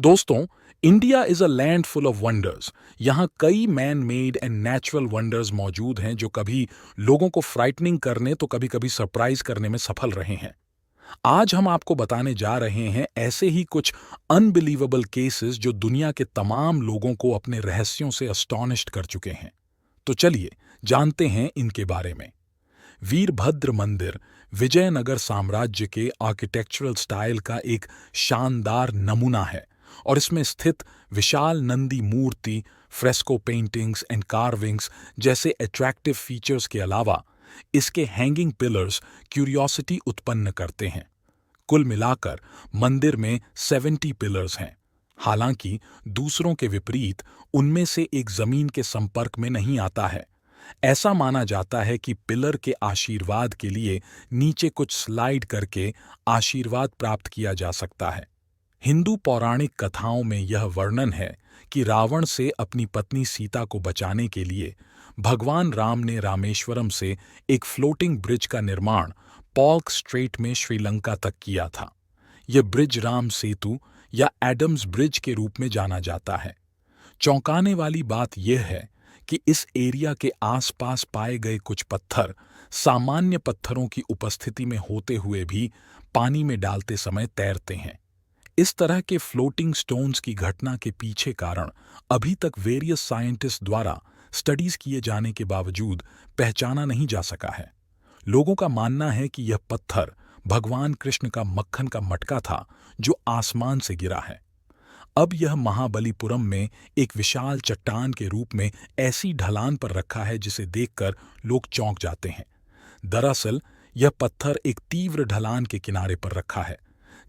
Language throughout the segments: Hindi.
दोस्तों, India is a land full of wonders. यहाँ कई man made and natural wonders मौजूद हैं जो कभी लोगों को फ्राइटनिंग करने तो कभी कभी सरप्राइज करने में सफल रहे हैं। आज हम आपको बताने जा रहे हैं ऐसे ही कुछ अनबिलीवेबल केसेस जो दुनिया के तमाम लोगों को अपने रहस्यों से अस्टॉनिश्ड कर चुके हैं। तो चलिए जानते हैं इनके बारे में। वीरभद्र मंदिर विजयनगर साम्राज्य के आर्किटेक्चरल स्टाइल का एक शानदार नमूना है और इसमें स्थित विशाल नंदी मूर्ति, फ्रेस्को पेंटिंग्स एंड कार्विंग्स जैसे अट्रैक्टिव फीचर्स के अलावा इसके हैंगिंग पिलर्स क्यूरियोसिटी उत्पन्न करते हैं। कुल मिलाकर मंदिर में 70 पिलर्स हैं। हालांकि दूसरों के विपरीत उनमें से एक जमीन के संपर्क में नहीं आता है। ऐसा माना जाता है कि पिलर के आशीर्वाद के लिए नीचे कुछ स्लाइड करके आशीर्वाद प्राप्त किया जा सकता है। हिंदू पौराणिक कथाओं में यह वर्णन है कि रावण से अपनी पत्नी सीता को बचाने के लिए भगवान राम ने रामेश्वरम से एक फ्लोटिंग ब्रिज का निर्माण पॉल्क स्ट्रेट में श्रीलंका तक किया था। यह ब्रिज राम सेतु या एडम्स ब्रिज के रूप में जाना जाता है। चौंकाने वाली बात यह है कि इस एरिया के आसपास पाए गए कुछ पत्थर सामान्य पत्थरों की उपस्थिति में होते हुए भी पानी में डालते समय तैरते हैं। इस तरह के फ्लोटिंग स्टोन्स की घटना के पीछे कारण अभी तक वेरियस साइंटिस्ट द्वारा स्टडीज किए जाने के बावजूद पहचाना नहीं जा सका है। लोगों का मानना है कि यह पत्थर भगवान कृष्ण का मक्खन का मटका था जो आसमान से गिरा है। अब यह महाबलीपुरम में एक विशाल चट्टान के रूप में ऐसी ढलान पर रखा है जिसे देखकर लोग चौंक जाते हैं। दरअसल यह पत्थर एक तीव्र ढलान के किनारे पर रखा है।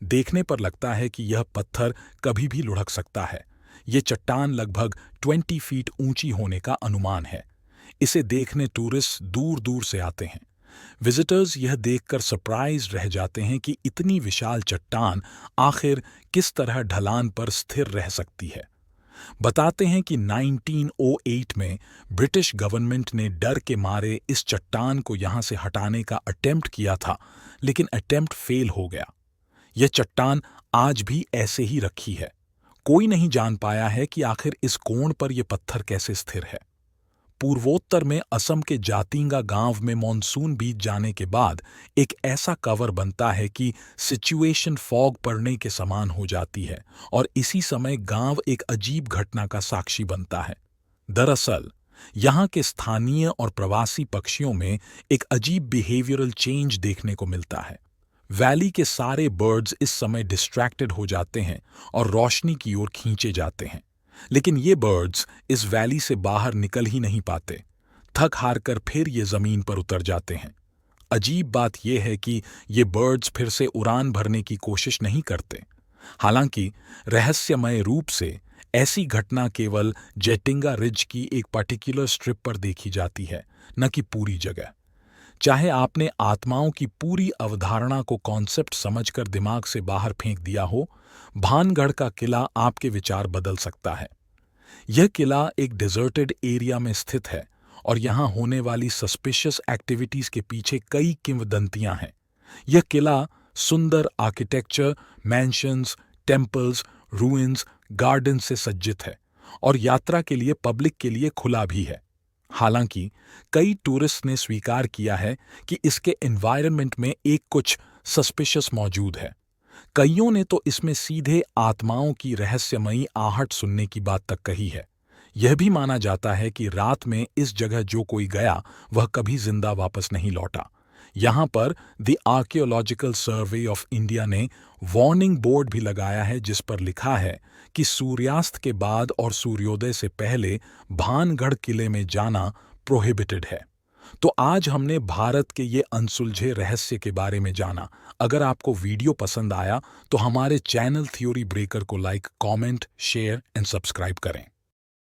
देखने पर लगता है कि यह पत्थर कभी भी लुढ़क सकता है। यह चट्टान लगभग 20 फीट ऊंची होने का अनुमान है। इसे देखने टूरिस्ट दूर दूर से आते हैं। विजिटर्स यह देखकर सरप्राइज रह जाते हैं कि इतनी विशाल चट्टान आखिर किस तरह ढलान पर स्थिर रह सकती है। बताते हैं कि 1908 में ब्रिटिश गवर्नमेंट ने डर के मारे इस चट्टान को यहां से हटाने का अटेम्प्ट किया था, लेकिन अटेम्प्ट फेल हो गया। यह चट्टान आज भी ऐसे ही रखी है। कोई नहीं जान पाया है कि आखिर इस कोण पर यह पत्थर कैसे स्थिर है। पूर्वोत्तर में असम के जातिंगा गांव में मॉनसून बीत जाने के बाद एक ऐसा कवर बनता है कि सिचुएशन फॉग पड़ने के समान हो जाती है और इसी समय गांव एक अजीब घटना का साक्षी बनता है। दरअसल यहां के स्थानीय और प्रवासी पक्षियों में एक अजीब बिहेवियरल चेंज देखने को मिलता है। वैली के सारे बर्ड्स इस समय डिस्ट्रैक्टेड हो जाते हैं और रोशनी की ओर खींचे जाते हैं, लेकिन ये बर्ड्स इस वैली से बाहर निकल ही नहीं पाते। थक हार कर फिर ये जमीन पर उतर जाते हैं। अजीब बात यह है कि ये बर्ड्स फिर से उड़ान भरने की कोशिश नहीं करते। हालांकि रहस्यमय रूप से ऐसी घटना केवल जेटिंगा रिज की एक पर्टिकुलर स्ट्रिप पर देखी जाती है, न कि पूरी जगह। चाहे आपने आत्माओं की पूरी अवधारणा को कॉन्सेप्ट समझकर दिमाग से बाहर फेंक दिया हो, भानगढ़ का किला आपके विचार बदल सकता है। यह किला एक डिजर्टेड एरिया में स्थित है और यहां होने वाली सस्पिशियस एक्टिविटीज के पीछे कई किंवदंतियां हैं। यह किला सुंदर architecture, mansions, temples, ruins, garden से सज्जित है और यात्रा के लिए पब्लिक के लिए खुला भी है। हालांकि कई टूरिस्ट ने स्वीकार किया है कि इसके एनवायरनमेंट में एक कुछ सस्पिशियस मौजूद है। कईयों ने तो इसमें सीधे आत्माओं की रहस्यमयी आहट सुनने की बात तक कही है। यह भी माना जाता है कि रात में इस जगह जो कोई गया वह कभी जिंदा वापस नहीं लौटा। यहाँ पर the archaeological survey of India ने वार्निंग बोर्ड भी लगाया है जिस पर लिखा है कि सूर्यास्त के बाद और सूर्योदय से पहले भानगढ़ किले में जाना प्रोहिबिटेड है। तो आज हमने भारत के ये अनसुलझे रहस्य के बारे में जाना। अगर आपको वीडियो पसंद आया तो हमारे चैनल थ्योरी ब्रेकर को like, comment, share and subscribe करें।